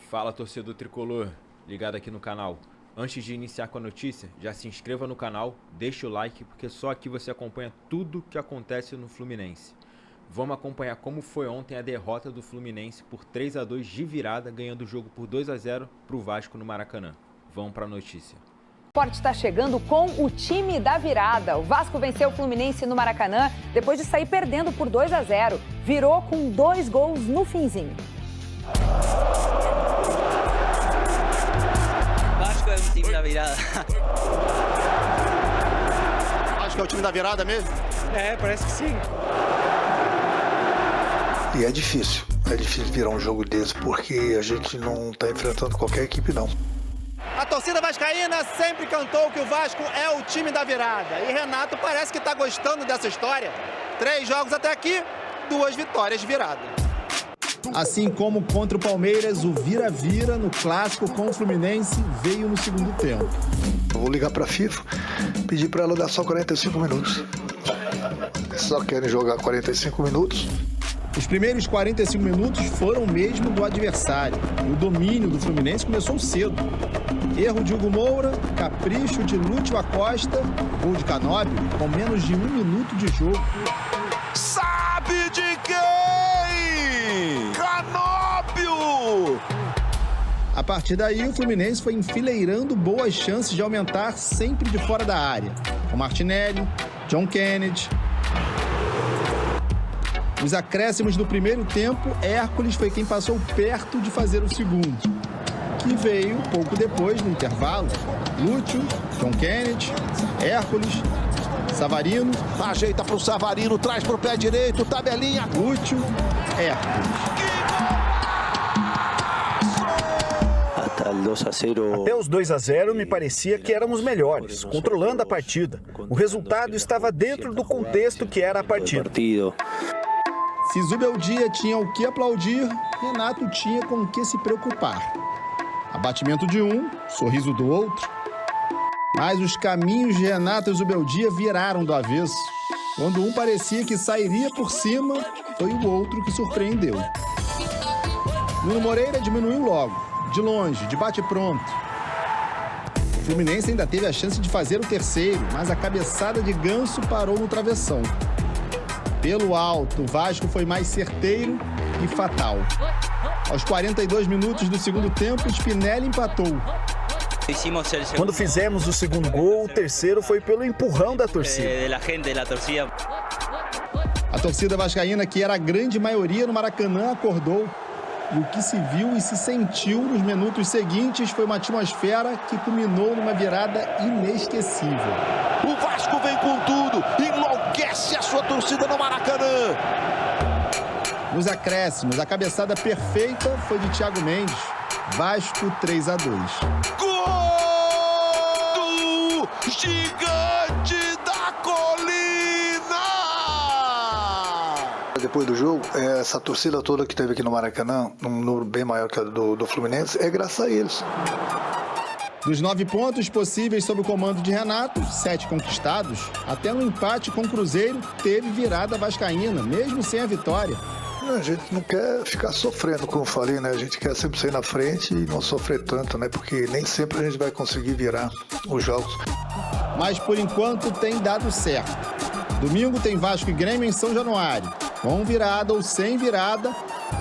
Fala, torcedor tricolor, ligado aqui no canal. Antes de iniciar com a notícia, já se inscreva no canal, deixa o like, porque só aqui você acompanha tudo que acontece no Fluminense. Vamos acompanhar como foi ontem a derrota do Fluminense por 3-2 de virada, ganhando o jogo por 2-0 para o Vasco no Maracanã. Vamos para a notícia. O Sport está chegando com o time da virada. O Vasco venceu o Fluminense no Maracanã depois de sair perdendo por 2-0. Virou com 2 gols no finzinho. Vasco é um time da virada. Acho que é o time da virada mesmo? Parece que sim. E é difícil virar um jogo desse, porque a gente não está enfrentando qualquer equipe, não. A torcida vascaína sempre cantou que o Vasco é o time da virada. E Renato parece que está gostando dessa história. 3 jogos até aqui, 2 vitórias viradas. Assim como contra o Palmeiras, o vira-vira no clássico com o Fluminense veio no segundo tempo. Eu vou ligar para a FIFA, pedir para ela dar só 45 minutos. Só querem jogar 45 minutos. Os primeiros 45 minutos foram mesmo do adversário. E o domínio do Fluminense começou cedo. Erro de Hugo Moura, capricho de Lúcio Acosta, gol de Canóbio, com menos de 1 minuto de jogo. Sabe de quem? Canóbio! A partir daí, o Fluminense foi enfileirando boas chances de aumentar sempre de fora da área. Com Martinelli, John Kennedy. Nos acréscimos do primeiro tempo, Hércules foi quem passou perto de fazer o segundo, que veio pouco depois, no intervalo. Lúcio, John Kennedy, Hércules, Savarino. Ajeita para o Savarino, traz para o pé direito, tabelinha. Lúcio, Hércules. Até os 2-0 me parecia que éramos melhores, controlando a partida. O resultado estava dentro do contexto que era a partida. Se Zubeldia tinha o que aplaudir, Renato tinha com o que se preocupar. Abatimento de um, sorriso do outro. Mas os caminhos de Renato e Zubeldia viraram do avesso. Quando um parecia que sairia por cima, foi o outro que surpreendeu. Nuno Moreira diminuiu logo, de longe, de bate-pronto. O Fluminense ainda teve a chance de fazer o terceiro, mas a cabeçada de Ganso parou no travessão. Pelo alto, o Vasco foi mais certeiro e fatal. Aos 42 minutos do segundo tempo, Spinelli empatou. Quando fizemos o segundo gol, o terceiro foi pelo empurrão da torcida. A torcida vascaína, que era a grande maioria no Maracanã, acordou. E o que se viu e se sentiu nos minutos seguintes foi uma atmosfera que culminou numa virada inesquecível. O Vasco vem com tudo, enlouquece a sua torcida no Maracanã. Nos acréscimos, a cabeçada perfeita foi de Thiago Mendes. Vasco 3-2. Gol do Gigante da Colina! Depois do jogo, essa torcida toda que teve aqui no Maracanã, um número bem maior que a do Fluminense, é graças a eles. Dos 9 pontos possíveis sob o comando de Renato, 7 conquistados, até no empate com o Cruzeiro teve virada vascaína, mesmo sem a vitória. A gente não quer ficar sofrendo, como eu falei, né? A gente quer sempre sair na frente e não sofrer tanto, né? Porque nem sempre a gente vai conseguir virar os jogos. Mas por enquanto tem dado certo. Domingo tem Vasco e Grêmio em São Januário. Com virada ou sem virada,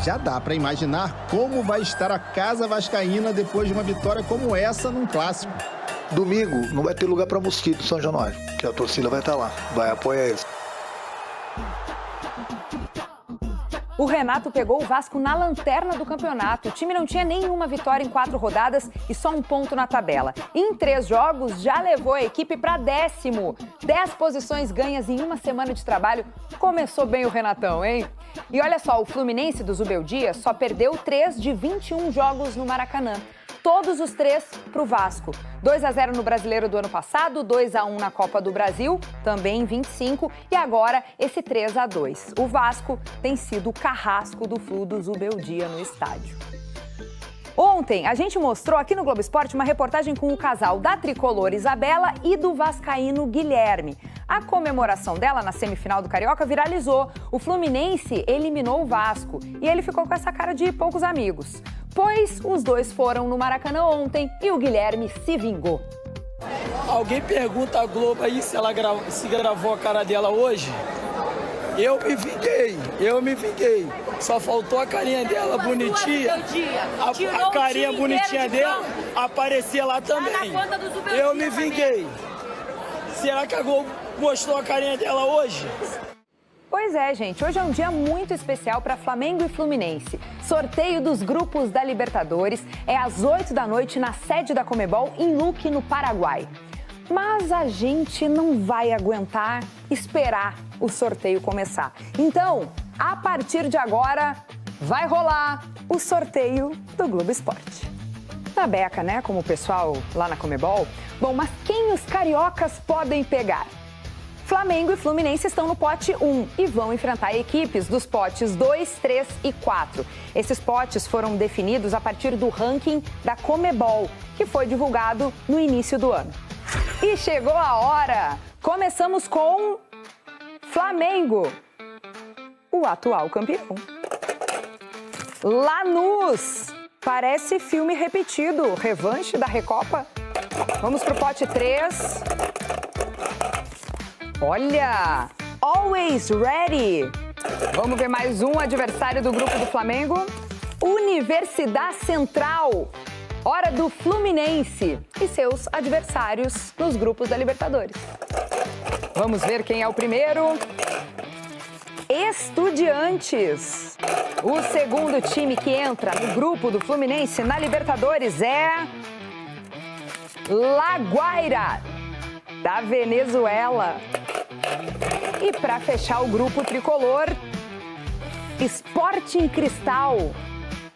já dá para imaginar como vai estar a casa vascaína depois de uma vitória como essa num clássico. Domingo não vai ter lugar para mosquito em São Januário, que a torcida vai estar lá, vai apoiar eles. O Renato pegou o Vasco na lanterna do campeonato. O time não tinha nenhuma vitória em 4 rodadas e só um ponto na tabela. Em 3 jogos, já levou a equipe para 10º. 10 posições ganhas em uma semana de trabalho. Começou bem o Renatão, hein? E olha só, o Fluminense do Zubeldia só perdeu 3 de 21 jogos no Maracanã. Todos os 3 para o Vasco. 2-0 no Brasileiro do ano passado, 2-1 na Copa do Brasil, também em 25, e agora esse 3-2. O Vasco tem sido o carrasco do Flu do Zubeldia no estádio. Ontem, a gente mostrou aqui no Globo Esporte uma reportagem com o casal da tricolor Isabela e do vascaíno Guilherme. A comemoração dela na semifinal do Carioca viralizou. O Fluminense eliminou o Vasco e ele ficou com essa cara de poucos amigos. pois os dois foram no Maracanã ontem e o Guilherme se vingou. Alguém pergunta à Globo aí se ela se gravou a cara dela hoje? Eu me vinguei. Só faltou a carinha dela bonitinha. A carinha bonitinha dela aparecer lá também. Eu me vinguei. Será que a Globo mostrou a carinha dela hoje? Pois é, gente. Hoje é um dia muito especial para Flamengo e Fluminense. Sorteio dos grupos da Libertadores é às 8 da noite na sede da Conmebol, em Luque, no Paraguai. Mas a gente não vai aguentar esperar o sorteio começar. Então, a partir de agora, vai rolar o sorteio do Globo Esporte. Na beca, né? Como o pessoal lá na Conmebol. Bom, mas quem os cariocas podem pegar? Flamengo e Fluminense estão no pote 1 e vão enfrentar equipes dos potes 2, 3 e 4. Esses potes foram definidos a partir do ranking da Conmebol, que foi divulgado no início do ano. E chegou a hora! Começamos com Flamengo, o atual campeão. Lanús, parece filme repetido, revanche da Recopa. Vamos pro pote 3. Olha, Always Ready. Vamos ver mais um adversário do grupo do Flamengo. Universidade Central. Hora do Fluminense e seus adversários nos grupos da Libertadores. Vamos ver quem é o primeiro. Estudiantes. O segundo time que entra no grupo do Fluminense na Libertadores é La Guaira, da Venezuela. E para fechar o grupo tricolor, Sporting Cristal,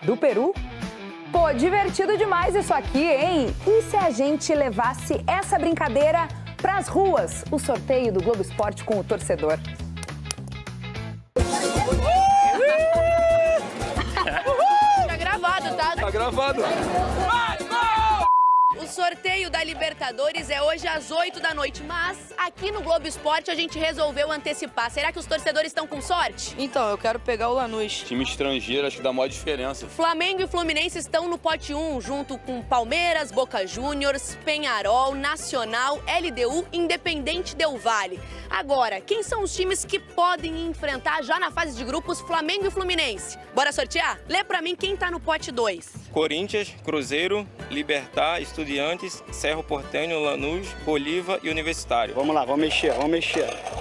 do Peru. Pô, divertido demais isso aqui, hein? E se a gente levasse essa brincadeira pras ruas? O sorteio do Globo Esporte com o torcedor. Tá gravado, tá? Tá gravado. O sorteio da Libertadores é hoje às 8 da noite, mas aqui no Globo Esporte a gente resolveu antecipar. Será que os torcedores estão com sorte? Então, eu quero pegar o Lanús. Time estrangeiro, acho que dá maior diferença. Flamengo e Fluminense estão no pote 1, junto com Palmeiras, Boca Juniors, Peñarol, Nacional, LDU, Independente Del Valle. Agora, quem são os times que podem enfrentar já na fase de grupos Flamengo e Fluminense? Bora sortear? Lê pra mim quem tá no pote 2. Corinthians, Cruzeiro, Libertad, Estudiantes, Cerro Porteño, Lanús, Bolívar e Universitário. Vamos lá, vamos mexer.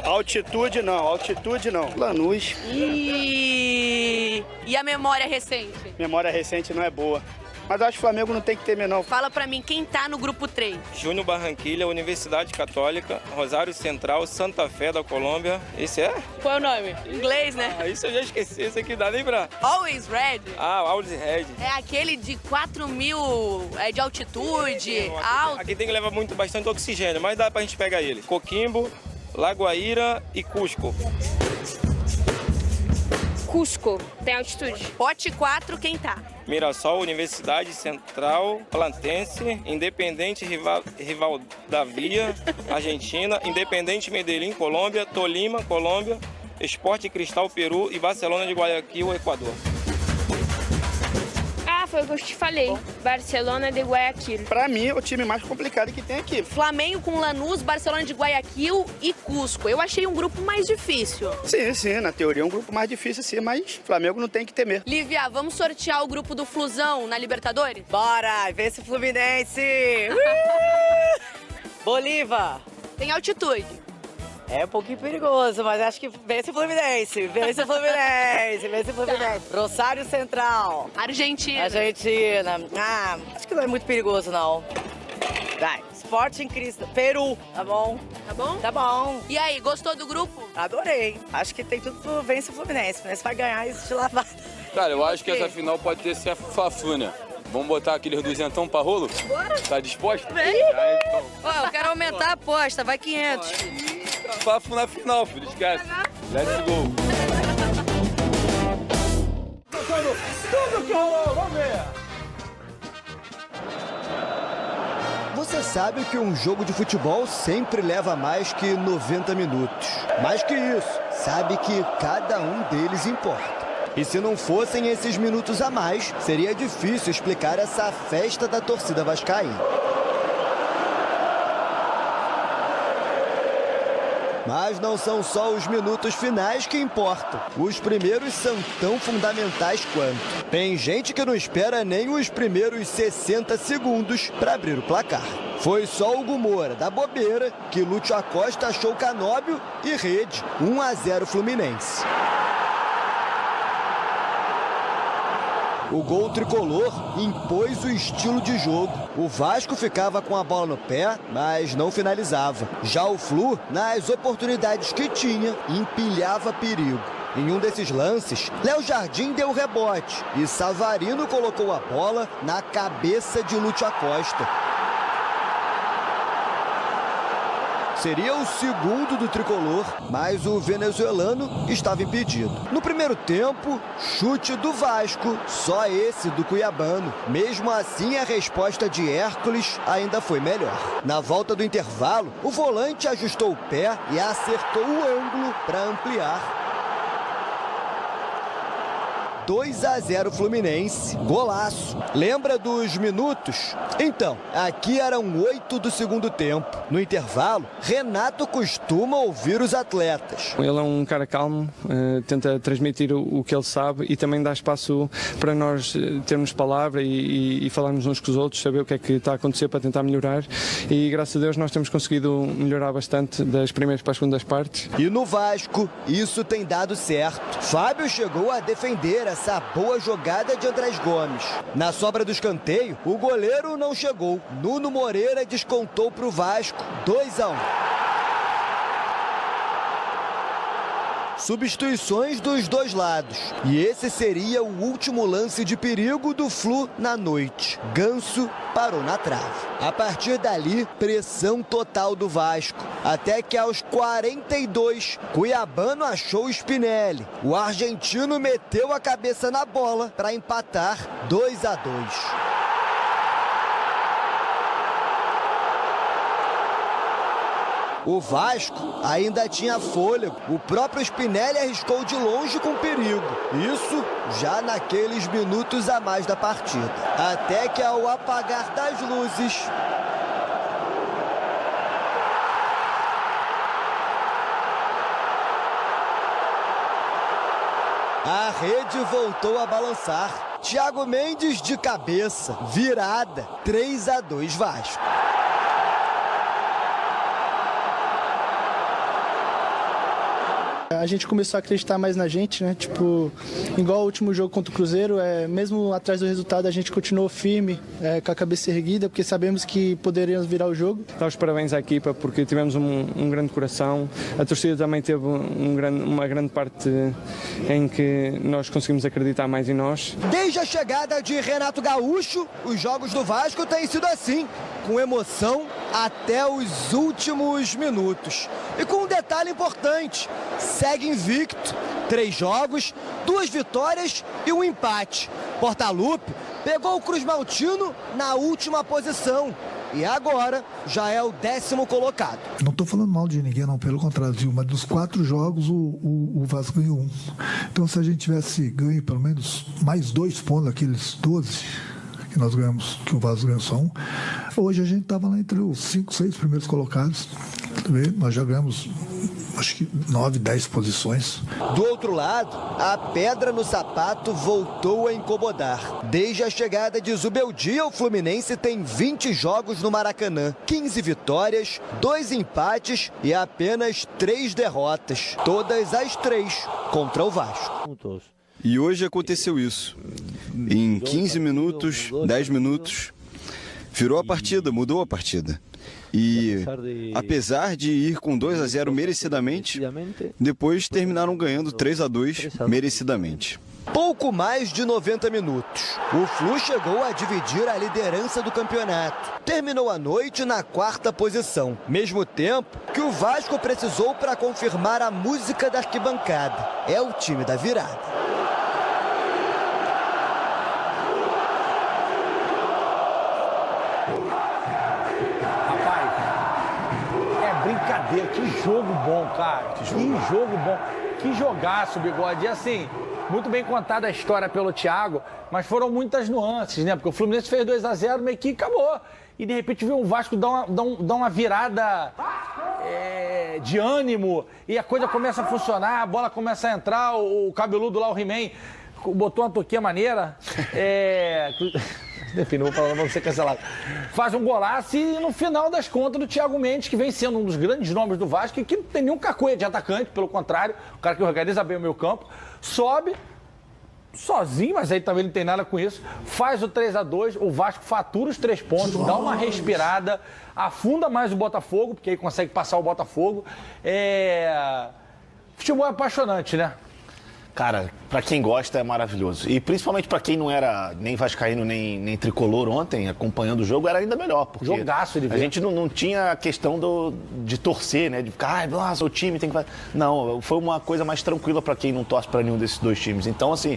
Altitude não. Lanús. E a memória recente? Memória recente não é boa. Mas acho que o Flamengo não tem que temer, não. Fala pra mim quem tá no grupo 3. Júnior Barranquilla, Universidade Católica, Rosário Central, Santa Fé da Colômbia. Esse é? Qual é o nome? Inglês, né? Isso eu já esqueci, esse aqui dá nem pra... Always Red. Always Red. É aquele de 4.000 de altitude, alto. Aqui tem que levar bastante oxigênio, mas dá pra gente pegar ele. Coquimbo, Lagoaíra e Cusco. Cusco, tem altitude. Pote 4, quem tá? Mirassol, Universidade Central, Platense, Independente Rivadavia, Argentina, Independente Medellín, Colômbia, Tolima, Colômbia, Sporting Cristal, Peru e Barcelona de Guayaquil, Equador. Foi o que eu te falei, Barcelona de Guayaquil. Pra mim, é o time mais complicado que tem aqui. Flamengo com Lanús, Barcelona de Guayaquil e Cusco. Eu achei um grupo mais difícil. Sim, na teoria é um grupo mais difícil, sim, mas Flamengo não tem que temer. Lívia, vamos sortear o grupo do Flusão na Libertadores? Bora, vence o Fluminense! Bolívar! Tem altitude. É um pouquinho perigoso, mas acho que vence o Fluminense. Rosário Central. Argentina. Acho que não é muito perigoso, não. Vai. Sporting Cristal. Peru. Tá bom? Tá bom? Tá bom. E aí, gostou do grupo? Adorei. Acho que tem tudo pro vence o Fluminense. O Fluminense vai ganhar isso de lavada. Cara, eu acho que essa final pode ter sido a Fafuna. Vamos botar aqueles duzentão pra rolo? Bora. Tá disposto? Vem. Então. Ó, eu quero aumentar a aposta. Vai 500. Fafo na final, filho. Esquece. Let's go. Tudo que rolou, vamos ver. Você sabe que um jogo de futebol sempre leva mais que 90 minutos. Mais que isso, sabe que cada um deles importa. E se não fossem esses minutos a mais, seria difícil explicar essa festa da torcida vascaína. Mas não são só os minutos finais que importam. Os primeiros são tão fundamentais quanto. Tem gente que não espera nem os primeiros 60 segundos para abrir o placar. Foi só o Hugo Moura, da bobeira, que Lúcio Acosta achou Canóbio e rede. 1-0 Fluminense. O gol tricolor impôs o estilo de jogo. O Vasco ficava com a bola no pé, mas não finalizava. Já o Flu, nas oportunidades que tinha, empilhava perigo. Em um desses lances, Léo Jardim deu rebote e Savarino colocou a bola na cabeça de Lúcio Acosta. Seria o segundo do tricolor, mas o venezuelano estava impedido. No primeiro tempo, chute do Vasco, só esse do cuiabano. Mesmo assim, a resposta de Hércules ainda foi melhor. Na volta do intervalo, o volante ajustou o pé e acertou o ângulo para ampliar. 2-0 Fluminense, golaço. Lembra dos minutos? Então, aqui eram 8 do segundo tempo. No intervalo, Renato costuma ouvir os atletas. Ele é um cara calmo, tenta transmitir o que ele sabe e também dá espaço para nós termos palavra e falarmos uns com os outros, saber o que é que está a acontecer para tentar melhorar. E graças a Deus nós temos conseguido melhorar bastante das primeiras para as segundas partes. E no Vasco, isso tem dado certo. Fábio chegou a defender essa boa jogada de Andrés Gomes. Na sobra do escanteio, o goleiro não chegou. Nuno Moreira descontou para o Vasco, 2-1. Substituições dos dois lados. E esse seria o último lance de perigo do Flu na noite. Ganso parou na trave. A partir dali, pressão total do Vasco. Até que aos 42, Cuiabano achou o Spinelli. O argentino meteu a cabeça na bola para empatar 2-2. O Vasco ainda tinha fôlego. O próprio Spinelli arriscou de longe com perigo. Isso já naqueles minutos a mais da partida. Até que ao apagar das luzes, a rede voltou a balançar. Thiago Mendes de cabeça, virada, 3-2 Vasco. A gente começou a acreditar mais na gente, né? Tipo, igual o último jogo contra o Cruzeiro, mesmo atrás do resultado a gente continuou firme, com a cabeça erguida, porque sabemos que poderíamos virar o jogo. Dá os parabéns à equipa porque tivemos um grande coração. A torcida também teve uma grande parte em que nós conseguimos acreditar mais em nós. Desde a chegada de Renato Gaúcho, os jogos do Vasco têm sido assim, com emoção até os últimos minutos. E com um detalhe importante, segue invicto, 3 jogos, 2 vitórias e 1 empate. Portaluppi pegou o Cruz Maltino na última posição e agora já é o 10º colocado. Não estou falando mal de ninguém, não, pelo contrário, mas dos 4 jogos o Vasco ganhou 1. Então se a gente tivesse ganho pelo menos mais 2 pontos daqueles 12 que nós ganhamos, que o Vasco ganhou só 1, hoje a gente estava lá entre os 5, 6 primeiros colocados. Nós já ganhamos acho que 9, 10 posições. Do outro lado, a pedra no sapato voltou a incomodar. Desde a chegada de Zubeldia, o Fluminense tem 20 jogos no Maracanã, 15 vitórias, 2 empates e apenas 3 derrotas. Todas as 3 contra o Vasco. E hoje aconteceu isso. Em 15 minutos, 10 minutos, virou a partida, mudou a partida. E apesar de ir com 2-0 merecidamente, depois terminaram ganhando 3-2 merecidamente. Pouco mais de 90 minutos. O Flu chegou a dividir a liderança do campeonato. Terminou a noite na 4ª posição. Mesmo tempo que o Vasco precisou para confirmar a música da arquibancada. É o time da virada. Brincadeira, que jogo bom, cara. Que jogo bom. que jogaço, Bigode. E assim, muito bem contada a história pelo Thiago, mas foram muitas nuances, né? Porque o Fluminense fez 2-0, meio que acabou. E de repente veio o Vasco dar uma virada de ânimo e a coisa começa a funcionar, a bola começa a entrar, o cabeludo lá, o He-Man, botou uma toquinha maneira. Enfim, não vou falar, não vou ser cancelado. Faz um golaço e no final das contas do Thiago Mendes, que vem sendo um dos grandes nomes do Vasco, e que não tem nenhum cacuete de atacante, pelo contrário, o cara que organiza bem o meio campo, sobe sozinho, mas aí também não tem nada com isso, faz o 3-2, o Vasco fatura os 3 pontos, dá uma respirada, afunda mais o Botafogo, porque aí consegue passar o Botafogo. Futebol é apaixonante, né? Cara, pra quem gosta é maravilhoso. E principalmente pra quem não era nem vascaíno, nem tricolor ontem, acompanhando o jogo, era ainda melhor. Porque jogaço de ver. A gente não tinha a questão de torcer, né? De ficar, nossa, o time tem que fazer. Não, foi uma coisa mais tranquila pra quem não torce pra nenhum desses 2 times. Então, assim,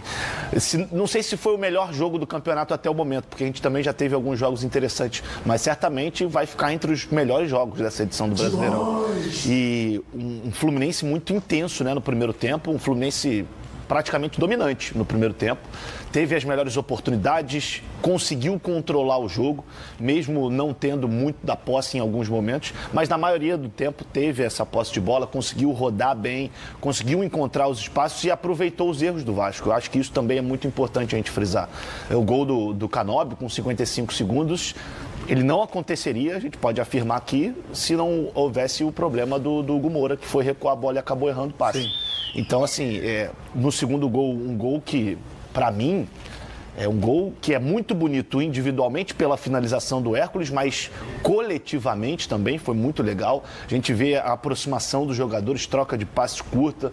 não sei se foi o melhor jogo do campeonato até o momento, porque a gente também já teve alguns jogos interessantes, mas certamente vai ficar entre os melhores jogos dessa edição do Brasileirão. E um Fluminense muito intenso, né, no primeiro tempo, um Fluminense praticamente dominante no primeiro tempo, teve as melhores oportunidades, conseguiu controlar o jogo, mesmo não tendo muito da posse em alguns momentos, mas na maioria do tempo teve essa posse de bola, conseguiu rodar bem, conseguiu encontrar os espaços e aproveitou os erros do Vasco. Eu acho que isso também é muito importante a gente frisar. O gol do Canóbio com 55 segundos, ele não aconteceria, a gente pode afirmar aqui, se não houvesse o problema do Hugo Moura, que foi recuar a bola e acabou errando o passe. Sim. Então, assim, no segundo gol, um gol que, pra mim, é um gol que é muito bonito individualmente pela finalização do Hércules, mas coletivamente também foi muito legal. A gente vê a aproximação dos jogadores, troca de passes curta,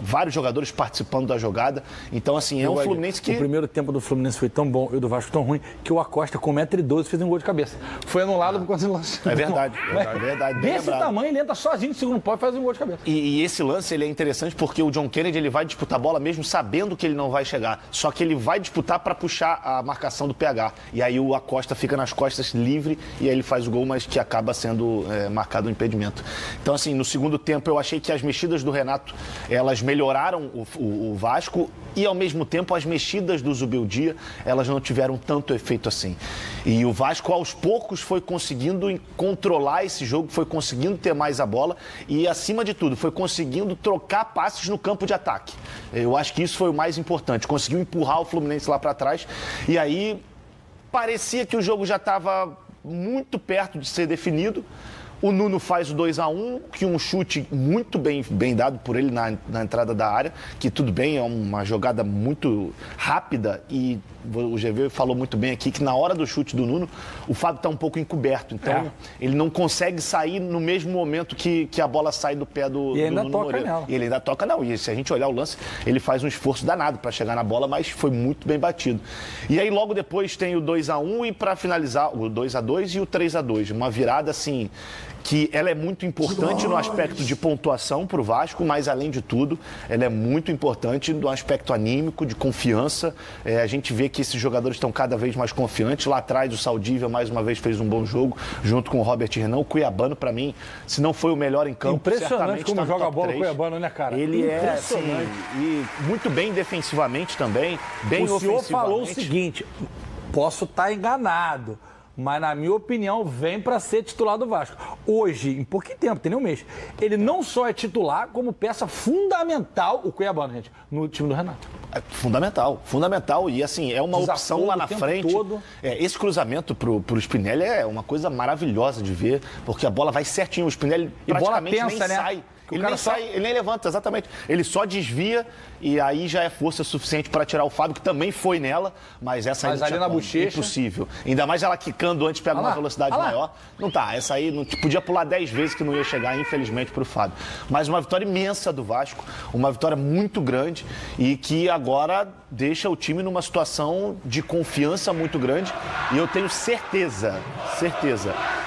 vários jogadores participando da jogada. Então, assim, é um Fluminense que... O primeiro tempo do Fluminense foi tão bom e o do Vasco tão ruim que o Acosta, com 1,12 m, fez um gol de cabeça. Foi anulado por causa do lance. É verdade, é verdade. Desse tamanho, ele entra sozinho no segundo pau e faz um gol de cabeça. E esse lance, ele é interessante porque o John Kennedy, ele vai disputar a bola mesmo sabendo que ele não vai chegar. Só que ele vai disputar para puxar a marcação do PH. E aí o Acosta fica nas costas livre e aí ele faz o gol, mas que acaba sendo marcado o impedimento. Então, assim, no segundo tempo eu achei que as mexidas do Renato, elas melhoraram o Vasco e, ao mesmo tempo, as mexidas do Zubeldia, elas não tiveram tanto efeito assim. E o Vasco, aos poucos, foi conseguindo controlar esse jogo, foi conseguindo ter mais a bola e, acima de tudo, foi conseguindo trocar passes no campo de ataque. Eu acho que isso foi o mais importante. Conseguiu empurrar o Fluminense lá para trás e aí parecia que o jogo já estava muito perto de ser definido. O Nuno faz o 2-1, que um chute muito bem dado por ele na entrada da área, que tudo bem, é uma jogada muito rápida e o GV falou muito bem aqui que na hora do chute do Nuno, o Fábio está um pouco encoberto, então ele não consegue sair no mesmo momento que a bola sai do pé do Nuno Moreira. E ele ainda toca nela. E se a gente olhar o lance, ele faz um esforço danado para chegar na bola, mas foi muito bem batido. E aí logo depois tem o 2-1 e para finalizar o 2-2 e o 3-2, uma virada assim que ela é muito importante no aspecto de pontuação para o Vasco, mas além de tudo, ela é muito importante no aspecto anímico, de confiança. A gente vê que esses jogadores estão cada vez mais confiantes. Lá atrás, o Saldívia, mais uma vez, fez um bom jogo, junto com o Robert Renan. O Cuiabano, para mim, se não foi o melhor em campo, impressionante como tá joga a bola 3. o Cuiabano, né, cara? Ele é, assim, e muito bem defensivamente também, bem ofensivamente. O senhor falou o seguinte, posso estar enganado, mas, na minha opinião, vem para ser titular do Vasco. Hoje, em pouquinho tempo, tem nem um mês, ele não só é titular, como peça fundamental, o Cuiabano, gente, no time do Renato. Fundamental. E assim, é uma opção lá na frente. Esse cruzamento pro Spinelli é uma coisa maravilhosa de ver, porque a bola vai certinho. O Spinelli praticamente nem sai. Ele nem sai, ele nem levanta, exatamente. Ele só desvia e aí já é força suficiente para tirar o Fábio, que também foi nela, mas essa aí não ali na bochecha. Impossível. Ainda mais ela quicando antes, pega uma velocidade maior. Não tá, essa aí não, podia pular 10 vezes que não ia chegar, infelizmente, pro Fábio. Mas uma vitória imensa do Vasco, uma vitória muito grande e que agora deixa o time numa situação de confiança muito grande e eu tenho certeza,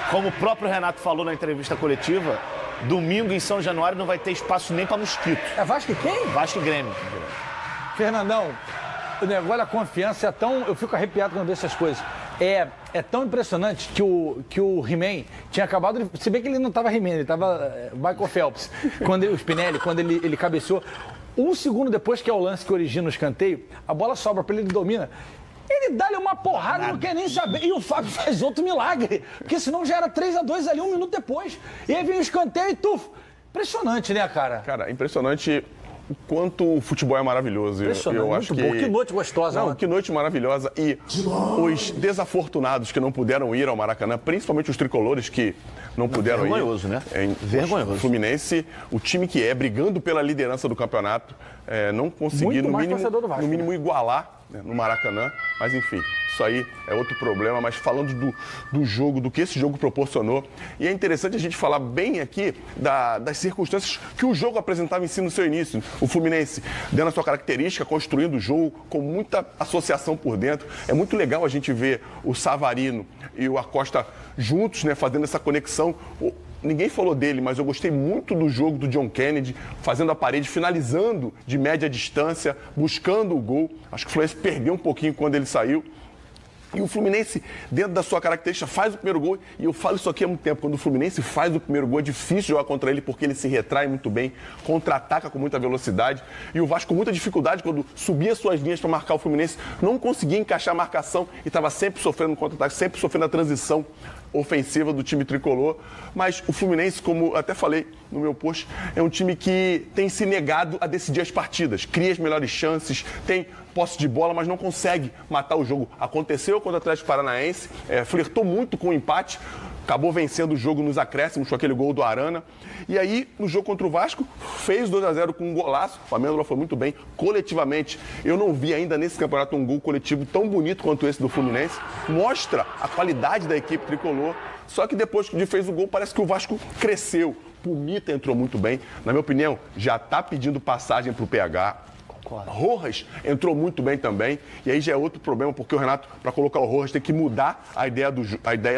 como o próprio Renato falou na entrevista coletiva, domingo em São Januário não vai ter espaço nem para mosquito. É Vasco e quem? Vasco e Grêmio. Fernandão, o negócio da confiança é tão... Eu fico arrepiado quando vejo essas coisas. É tão impressionante que o He-Man tinha acabado de... Se bem que ele não estava He-Man, ele estava Michael Phelps. O Spinelli, quando ele cabeceou. Um segundo depois, que é o lance que origina o escanteio, a bola sobra para ele, ele domina. Ele dá-lhe uma porrada, não quer nem saber. E o Fábio faz outro milagre. Porque senão já era 3-2 ali, 1 minuto depois. E aí vem o escanteio e tufo. Impressionante, né, cara? Cara, impressionante o quanto o futebol é maravilhoso. Impressionante, eu acho muito bom. Que noite gostosa. Não, que noite maravilhosa. E os desafortunados que não puderam ir ao Maracanã, principalmente os tricolores que não puderam ir. Vergonhoso, né? Vergonhoso. O Fluminense, o time que brigando pela liderança do campeonato, não conseguiu, no mínimo, igualar, né, no Maracanã. Mas, enfim, isso aí é outro problema. Mas falando do jogo, do que esse jogo proporcionou, e é interessante a gente falar bem aqui das circunstâncias que o jogo apresentava em si no seu início. O Fluminense, dando a sua característica, construindo o jogo com muita associação por dentro. É muito legal a gente ver o Savarino e o Acosta juntos, né, fazendo essa conexão. Ninguém falou dele, mas eu gostei muito do jogo do John Kennedy, fazendo a parede, finalizando de média distância, buscando o gol. Acho que o Fluminense perdeu um pouquinho quando ele saiu. E o Fluminense, dentro da sua característica, faz o primeiro gol. E eu falo isso aqui há muito tempo. Quando o Fluminense faz o primeiro gol, é difícil jogar contra ele, porque ele se retrai muito bem, contra-ataca com muita velocidade. E o Vasco, com muita dificuldade, quando subia suas linhas para marcar o Fluminense, não conseguia encaixar a marcação e estava sempre sofrendo contra-ataque, sempre sofrendo a transição ofensiva do time tricolor. Mas o Fluminense, como até falei no meu post, é um time que tem se negado a decidir as partidas, cria as melhores chances, tem posse de bola, mas não consegue matar o jogo. Aconteceu contra o Atlético Paranaense, flertou muito com o empate, acabou vencendo o jogo nos acréscimos com aquele gol do Arana. E aí, no jogo contra o Vasco, fez 2-0 com um golaço. O Amêndola foi muito bem. Coletivamente, eu não vi ainda nesse campeonato um gol coletivo tão bonito quanto esse do Fluminense. Mostra a qualidade da equipe tricolor. Só que depois que fez o gol, parece que o Vasco cresceu. Pumita entrou muito bem. Na minha opinião, já está pedindo passagem para o PH. Rojas entrou muito bem também, e aí já é outro problema, porque o Renato, para colocar o Rojas, tem que mudar a ideia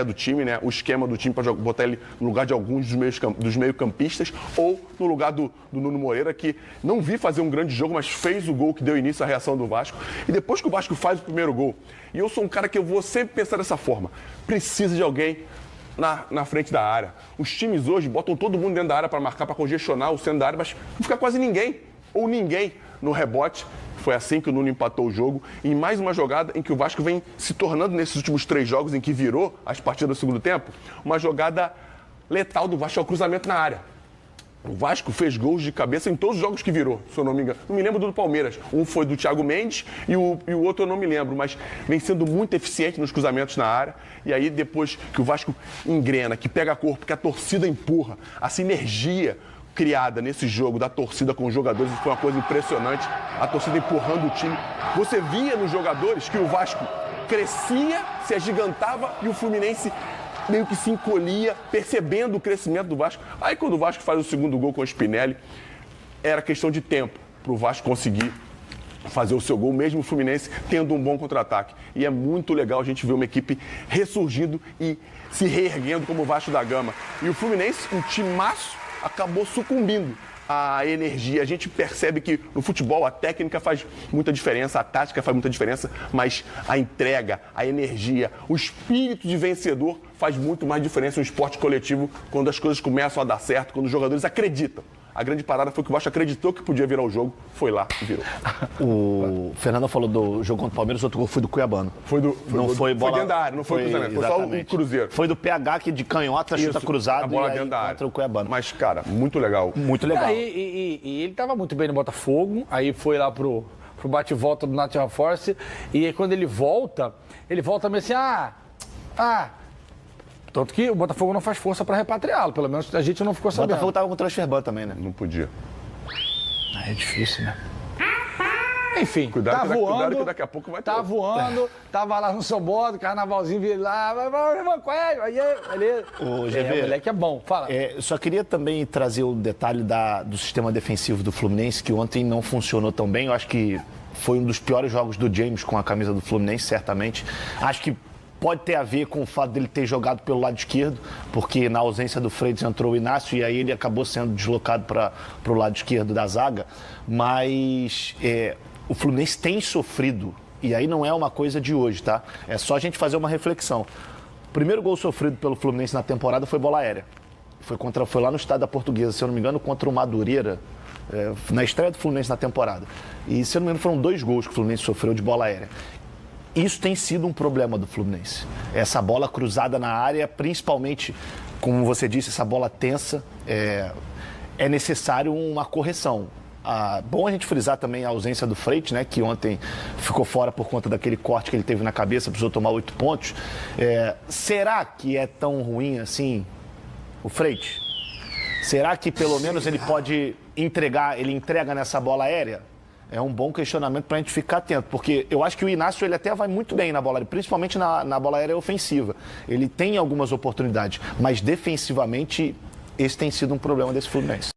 do time, né? O esquema do time, para botar ele no lugar de alguns dos meio-campistas, ou no lugar do Nuno Moreira, que não vi fazer um grande jogo, mas fez o gol que deu início à reação do Vasco. E depois que o Vasco faz o primeiro gol, e eu sou um cara que eu vou sempre pensar dessa forma, precisa de alguém na frente da área. Os times hoje botam todo mundo dentro da área para marcar, para congestionar o centro da área, mas não fica quase ninguém, ou ninguém no rebote. Foi assim que o Nuno empatou o jogo. E em mais uma jogada em que o Vasco vem se tornando, nesses últimos 3 jogos em que virou as partidas do segundo tempo, uma jogada letal do Vasco, ao cruzamento na área. O Vasco fez gols de cabeça em todos os jogos que virou, se eu não me engano. Não me lembro do Palmeiras. Um foi do Thiago Mendes e o outro eu não me lembro, mas vem sendo muito eficiente nos cruzamentos na área. E aí, depois que o Vasco engrena, que pega corpo, que a torcida empurra, a sinergia criada nesse jogo da torcida com os jogadores, foi uma coisa impressionante. A torcida empurrando o time. Você via nos jogadores que o Vasco crescia, se agigantava e o Fluminense meio que se encolhia, percebendo o crescimento do Vasco. Aí quando o Vasco faz o segundo gol com o Spinelli, era questão de tempo para o Vasco conseguir fazer o seu gol, mesmo o Fluminense tendo um bom contra-ataque. E é muito legal a gente ver uma equipe ressurgindo e se reerguendo como o Vasco da Gama. E o Fluminense, um timaço, acabou sucumbindo à energia. A gente percebe que no futebol a técnica faz muita diferença, a tática faz muita diferença, mas a entrega, a energia, o espírito de vencedor faz muito mais diferença no esporte coletivo quando as coisas começam a dar certo, quando os jogadores acreditam. A grande parada foi que o Vasco acreditou que podia virar o jogo, foi lá e virou. O Fernando falou do jogo contra o Palmeiras, o outro gol foi do Cuiabano. Foi dentro da área, não foi cruzamento, foi só o Cruzeiro. Foi do PH que de canhota chuta cruzado, a bola e dentro da área. Contra o Cuiabano. Mas, cara, muito legal. Muito legal. E ele estava muito bem no Botafogo, aí foi lá pro bate-volta do Nottingham Forest, e aí quando ele volta meio assim, tanto que o Botafogo não faz força para repatriá-lo, pelo menos a gente não ficou sabendo. O Botafogo tava com o transfer ban também, né? Não podia. É difícil, né? Enfim, cuidado voando, que daqui a pouco vai ter. Tá voando, tava lá no seu modo, carnavalzinho, vi lá, vai, beleza. O GV, moleque é bom, fala. Só queria também trazer o detalhe do sistema defensivo do Fluminense, que ontem não funcionou tão bem. Eu acho que foi um dos piores jogos do James com a camisa do Fluminense, certamente. Acho que pode ter a ver com o fato dele ter jogado pelo lado esquerdo, porque na ausência do Freitas entrou o Inácio e aí ele acabou sendo deslocado para o lado esquerdo da zaga. Mas o Fluminense tem sofrido E aí não é uma coisa de hoje, tá? É só a gente fazer uma reflexão. O primeiro gol sofrido pelo Fluminense na temporada foi bola aérea. Foi lá no estádio da Portuguesa, se eu não me engano, contra o Madureira, na estreia do Fluminense na temporada. E, se eu não me engano, foram 2 gols que o Fluminense sofreu de bola aérea. Isso tem sido um problema do Fluminense. Essa bola cruzada na área, principalmente, como você disse, essa bola tensa, é necessário uma correção. Bom a gente frisar também a ausência do Freitas, né, que ontem ficou fora por conta daquele corte que ele teve na cabeça, precisou tomar 8 pontos. Será que é tão ruim assim o Freitas? Será que pelo menos ele pode ele entrega nessa bola aérea? É um bom questionamento para a gente ficar atento, porque eu acho que o Inácio ele até vai muito bem na bola aérea, principalmente na bola aérea ofensiva. Ele tem algumas oportunidades, mas defensivamente esse tem sido um problema desse Fluminense.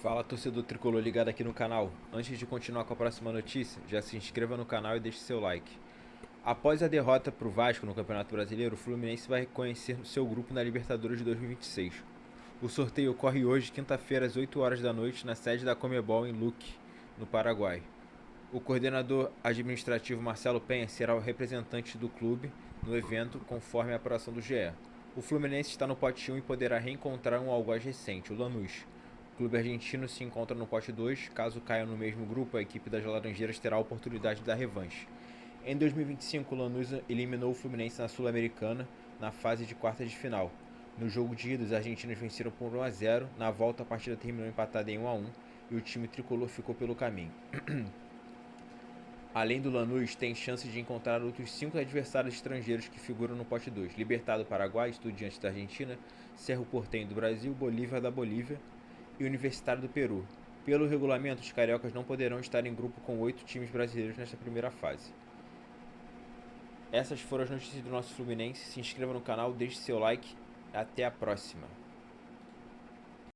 Fala, torcedor tricolor ligado aqui no canal. Antes de continuar com a próxima notícia, já se inscreva no canal e deixe seu like. Após a derrota para o Vasco no Campeonato Brasileiro, o Fluminense vai reconhecer seu grupo na Libertadores de 2026. O sorteio ocorre hoje, quinta-feira, às 8 horas da noite, na sede da Conmebol em Luque, no Paraguai. O coordenador administrativo Marcelo Penha será o representante do clube no evento, conforme a apuração do GE. O Fluminense está no pote 1 e poderá reencontrar um algoz recente, o Lanús. O clube argentino se encontra no pote 2. Caso caia no mesmo grupo, a equipe das Laranjeiras terá a oportunidade da revanche. Em 2025, o Lanús eliminou o Fluminense na Sul-Americana na fase de quartas de final. No jogo de ida, os argentinos venceram por 1-0. Na volta, a partida terminou empatada em 1-1 e o time tricolor ficou pelo caminho. Além do Lanús, tem chance de encontrar outros 5 adversários estrangeiros que figuram no pote 2. Libertad do Paraguai, Estudiantes da Argentina, Cerro Porteño do Brasil, Bolívar da Bolívia e Universitário do Peru. Pelo regulamento, os cariocas não poderão estar em grupo com 8 times brasileiros nesta primeira fase. Essas foram as notícias do nosso Fluminense. Se inscreva no canal, deixe seu like. Até a próxima.